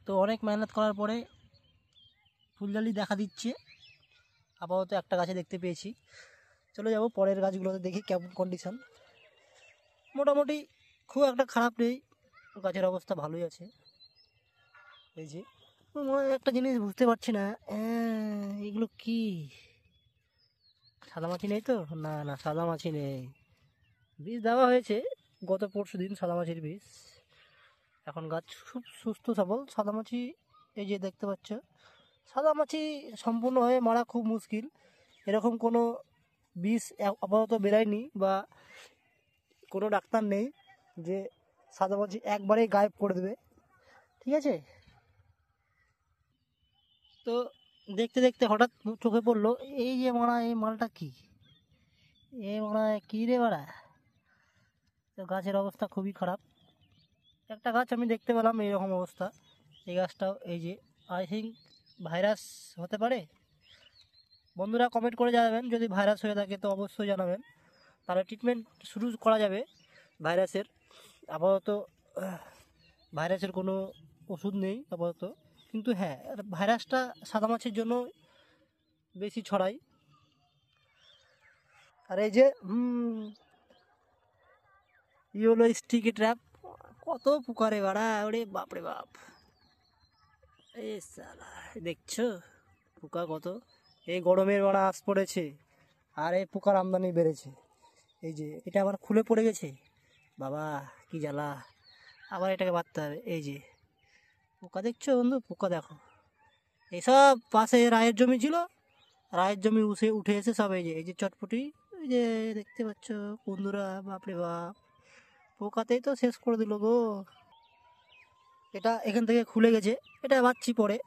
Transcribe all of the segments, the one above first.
তো অনেক মেহনত করার পরে ফুলজালি দেখা দিচ্ছে। আপাতত একটা গাছে দেখতে পেয়েছি, চলে যাব পরের গাছগুলোতে, দেখি কেমন কন্ডিশন। মোটামুটি খুব একটা খারাপ নেই, গাছের অবস্থা ভালোই আছে। এই যে একটা জিনিস বুঝতে পারছি না, এগুলো কি সাদামাছি নেই তো? না না, সাদামাছি নেই। বীজ দেওয়া হয়েছে গত পরশু দিন, সাদামাছির বীজ। এখন গাছ খুব সুস্থ সবল। সাদামাছি এই যে দেখতে পাচ্ছ, সাদামাছি সম্পূর্ণ হয়ে মারা খুব মুশকিল। এরকম কোনো বীজ আপাতত বেরায়নি, বা কোনো ডাক্তার নেই যে সাদামাছি একবারেই গায়েব করে দেবে, ঠিক আছে? তো দেখতে দেখতে হঠাৎ চোখে পড়লো, এই যে মারা, এই মালটা কি, এই মারা কী রে মারা? তো গাছের অবস্থা খুবই খারাপ। একটা গাছ আমি দেখতে পেলাম এইরকম অবস্থা, এই গাছটাও এই যে, আই থিঙ্ক ভাইরাস হতে পারে। বন্ধুরা কমেন্ট করে জানাবেন, যদি ভাইরাস হয়ে থাকে তো অবশ্যই জানাবেন, তাহলে ট্রিটমেন্ট শুরু করা যাবে ভাইরাসের। আপাতত ভাইরাসের কোনো ওষুধ নেই আপাতত, কিন্তু হ্যাঁ, ভাইরাসটা সাদামাছির জন্য বেশি ছড়ায়। আর এই যে ইয়েলো স্টিকি ট্র্যাপ, কত পোকারে বাড়া, ওরে বাপরে বাপ! এই সালা দেখছো পোকা কত! এই গরমের বাড়া আস পড়েছে, আর এই পোকার আমদানি বেড়েছে। এই যে এটা আবার খুলে পড়ে গেছে, বাবা কি জ্বালা! আবার এটাকে বাঁধতে হবে। এই যে পোকা দেখছো বন্ধু, পোকা দেখো। এইসব পাশে রায়ের জমি ছিল, রায়ের জমি উঠে এসে সব এই যে চটপটি, এই যে দেখতে পাচ্ছ বন্ধুরা, বাপরে বাপ! পোকাতেই তো শেষ করে দিল গো। এটা এখান থেকে খুলে গেছে, এটা বাঁধছি পরে,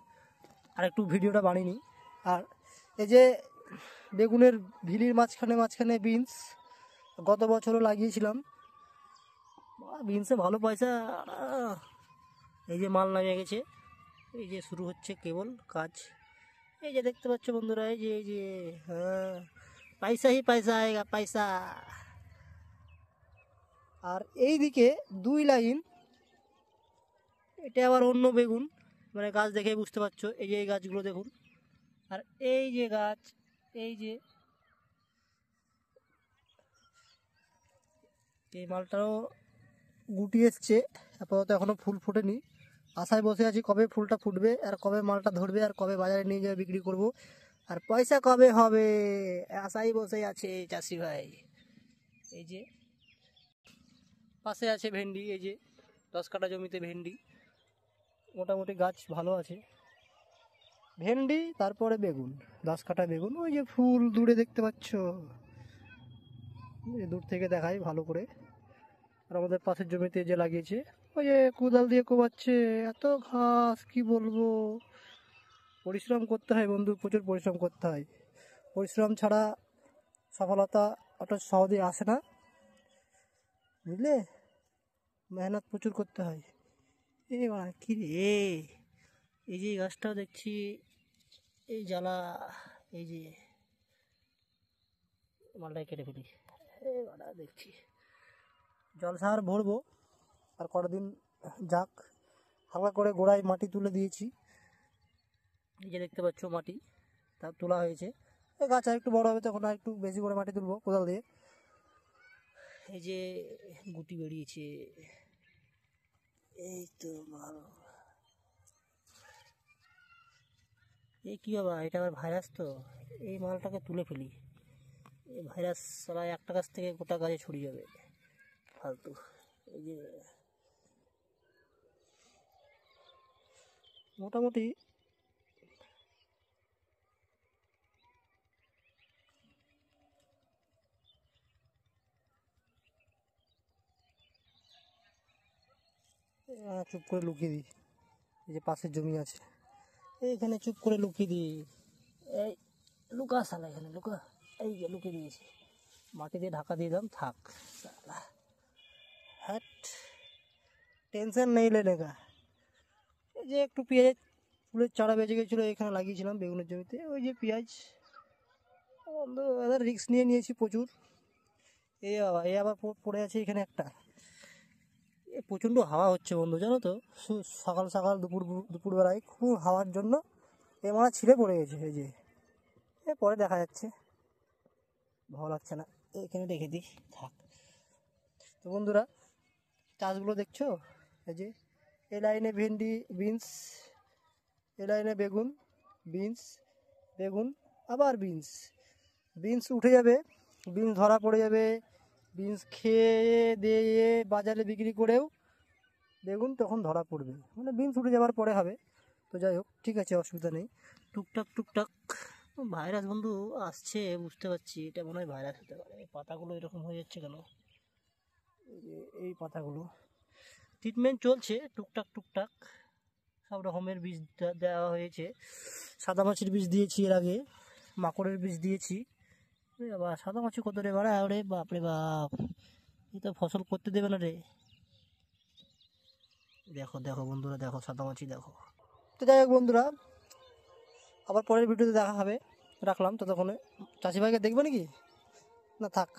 আর একটু ভিডিওটা বানিয়ে নিই। আর এই যে বেগুনের ভিলির মাঝখানে মাঝখানে বিনস, গত বছরও লাগিয়েছিলাম, বিনসে ভালো পয়সা। এই যে মাল নামিয়ে গেছে, এই যে শুরু হচ্ছে কেবল কাজ। এই যে দেখতে পাচ্ছ বন্ধুরা, এই যে হ্যাঁ, পয়সা হি পয়সা আয়েগা, পয়সা। আর এই দিকে 2 লাইন, এটা আবার অন্য বেগুন, মানে গাছ দেখে বুঝতে পারছো। এই যে এই গাছগুলো দেখুন, আর এই যে গাছ, এই যে এই মালটাও গুটি এসছে, আপাতত এখনও ফুল ফোটেনি। আশায় বসে আছি কবে ফুলটা ফুটবে, আর কবে মালটা ধরবে, আর কবে বাজারে নিয়ে যাবে বিক্রি করব, আর পয়সা কবে হবে, আশায় বসে আছে চাষি ভাই। এই যে পাশে আছে ভেন্ডি, এই যে 10 কাঠা জমিতে ভেন্ডি, মোটামুটি গাছ ভালো আছে। ভেন্ডি, তারপরে বেগুন, 10 কাঠা বেগুন। ওই যে ফুল দূরে দেখতে পাচ্ছ, দূর থেকে দেখাই ভালো করে। আর আমাদের পাশের জমিতে যে লাগিয়েছে, ওই যে কোদাল দিয়ে কোবাচ্ছে, এত ঘাস কি বলবো। পরিশ্রম করতে হয় বন্ধু, প্রচুর পরিশ্রম করতে হয়। পরিশ্রম ছাড়া সফলতা অত সহজে আসে না, বুঝলে? মেহনত প্রচুর করতে হয়। এ বাড়া কি রে, এই যে গাছটাও দেখছি, এই জ্বালা। এই যে মালটাই কেটে ফেলি, এই বাড়া দেখছি। জলসার ভরবো আর কটা দিন যাক, হালকা করে গোড়ায় মাটি তুলে দিয়েছি। এই যে দেখতে পাচ্ছ মাটি তা তোলা হয়েছে। এই গাছ আর একটু বড় হবে, তখন আর একটু বেশি করে মাটি তুলবো কোদাল দিয়ে। এই যে গুটি বেরিয়েছে, এই তো ভালো। এই কী বাবা, এটা আবার ভাইরাস তো, এই মালটাকে তুলে ফেলি। এই ভাইরাস সারা একটা গাছ থেকে গোটা গাছে ছড়িয়ে যাবে, ফালতু। এই যে মোটামুটি চুপ করে লুকিয়ে দিই। এই যে পাশের জমি আছে, এইখানে চুপ করে লুকিয়ে দিই। এই লুকা সালা, এখানে লুকা। এই যে লুকিয়ে দিয়েছি, মাটি দিয়ে ঢাকা দিয়ে দিলাম, থাক সালা। হ্যাট, টেনশন নেই লেনে কা। এই যে একটু পেঁয়াজ ফুলের চারা বেঁচে গেছিলো, এখানে লাগিয়েছিলাম বেগুনের জমিতে। ওই যে পেঁয়াজ, বন্ধু এদের রিস্ক নিয়েছি প্রচুর। এই বাবা, এই আবার পড়ে আছে এখানে একটা। প্রচণ্ড হাওয়া হচ্ছে বন্ধু, জানো তো। সকাল সকাল দুপুরবেলায় খুব হাওয়ার জন্য এ মারা ছিঁড়ে পড়ে গেছে। এই যে পরে দেখা যাচ্ছে, ভালো লাগছে না, এখানে রেখে দিই, থাক। তো বন্ধুরা, চাষগুলো দেখছো, এই যে এই লাইনে ভেন্ডি, বিনস, এই লাইনে বেগুন, বিনস, বেগুন, আবার বিনস। বিনস উঠে যাবে, বিনস ধরা পড়ে যাবে, বিনস খেয়ে দিয়ে বাজারে বিক্রি করেও বেগুন তখন ধরা পড়বে, মানে বিনস উঠে যাওয়ার পরে হবে। তো যাই হোক, ঠিক আছে, অসুবিধা নেই। টুকটাক টুকটাক ভাইরাস বন্ধু আসছে, বুঝতে পারছি, এটা মনে হয় ভাইরাস হতে পারে। এই পাতাগুলো এরকম হয়ে যাচ্ছে কেন? এই পাতাগুলো ট্রিটমেন্ট চলছে টুকটাক টুকটাক, সব রকমের বীজ দেওয়া হয়েছে। সাদা মাছির বীজ দিয়েছি এর আগে, মাকড়ের বীজ দিয়েছি। বাবা, সাদা মাছি কত রে বাড়া, রে বাপ রে বাপ, এই তো ফসল করতে দেবে না রে। দেখো দেখো বন্ধুরা, দেখো সাদা মাছি দেখো। তো যাই হোক বন্ধুরা, আবার পরের ভিডিওতে দেখা হবে, রাখলাম। ততক্ষণে চাষি ভাইকে দেখবে নাকি, না থাক?